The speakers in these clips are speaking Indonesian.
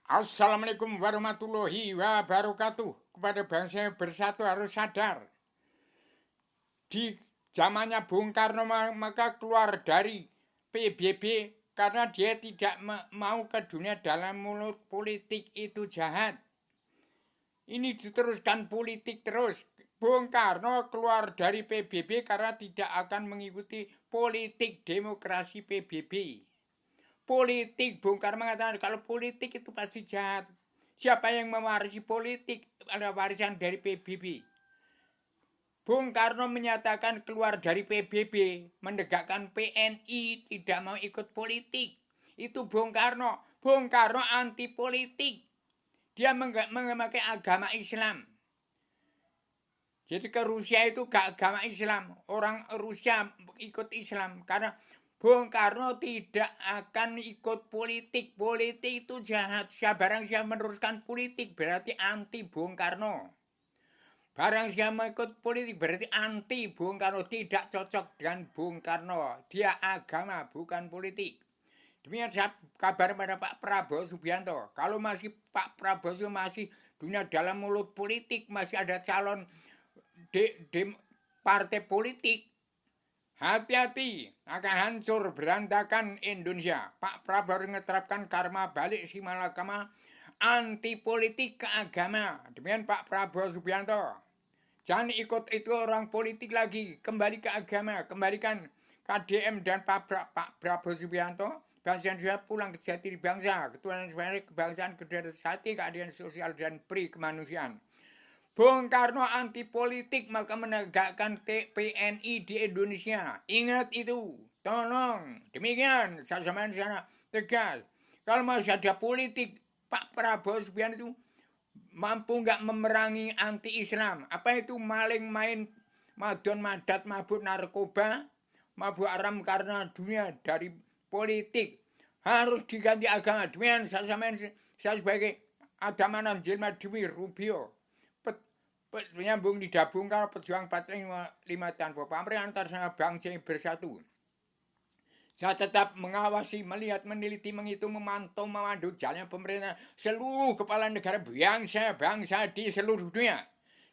Assalamualaikum warahmatullahi wabarakatuh. Kepada bangsa yang bersatu harus sadar. Di zamannya Bung Karno maka keluar dari PBB karena dia tidak mau ke dunia dalam mulut politik itu jahat. Ini diteruskan politik terus. Bung Karno keluar dari PBB karena tidak akan mengikuti politik demokrasi PBB. Politik, Bung Karno mengatakan kalau politik itu pasti jahat. Siapa yang mewarisi politik ada warisan dari PBB. Bung Karno menyatakan keluar dari PBB, menegakkan PNI, tidak mau ikut politik. Itu Bung Karno. Bung Karno anti politik. Dia memakai agama Islam. Jadi ke Rusia itu gak agama Islam. Orang Rusia ikut Islam karena Bung Karno tidak akan ikut politik. Politik itu jahat. Barang siapa meneruskan politik berarti anti Bung Karno. Barang siapa ikut politik berarti anti Bung Karno. Tidak cocok dengan Bung Karno. Dia agama bukan politik. Demikian kabar pada Pak Prabowo Subianto. Kalau masih Pak Prabowo masih dunia dalam mulut politik, masih ada calon partai politik, hati-hati akan hancur berantakan Indonesia. Pak Prabowo menerapkan karma balik si malakama anti politik ke agama. Demikian Pak Prabowo Subianto. Jangan ikut itu orang politik lagi. Kembali ke agama. Kembalikan KDM dan Pak Prabowo Subianto. Bangsa Indonesia pulang ke jati bangsa. Ketuhanan kebangsaan, kedua hati, keadilan sosial dan pri kemanusiaan. Bung Karno anti politik maka menegakkan PNI di Indonesia. Ingat itu. Tolong. Demikian. Saya sampaikan di sana tegas. Kalau masih ada politik, Pak Prabowo Subianto itu mampu nggak memerangi anti Islam. Apa itu maling main madon madat mabuk narkoba, mabuk haram karena dunia dari politik. Harus diganti agama. Demikian saya sampaikan saya sebagai Adamanan Jelma Dewi Rubio. Menyambung didabungkan pejuang 45 tanpa pamrih antar bangsa yang bersatu. Saya tetap mengawasi, melihat, meneliti, menghitung, memantau, memandu jalannya pemerintahan seluruh kepala negara bangsa di seluruh dunia.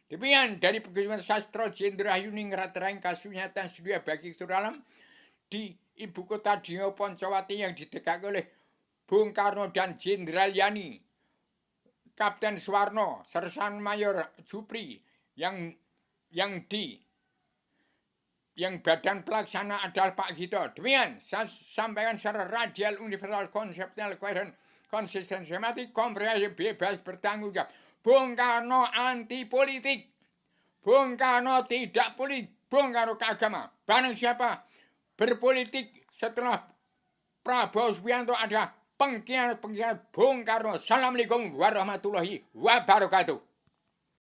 Demikian dari Peguman Sastro Jenderal Yuningrat Raing Kasunyatan Sedia bagi seluruh alam di ibu kota Dio Poncowati yang ditegakkan oleh Bung Karno dan Jenderal Yani. Kapten Suwarno, Sersan Mayor Jupri yang badan pelaksana adalah Pak Gito. Demikian saya sampaikan secara radial, universal, konseptual, koheren, konsisten, sistematik, komprehensif, bebas, bertanggung jawab. Bung Karno anti politik. Bung Karno tidak politik. Bung Karno keagama. Barang siapa berpolitik setelah Prabowo Subianto ada pengkhianat Bung Karno. Assalamualaikum warahmatullahi wabarakatuh.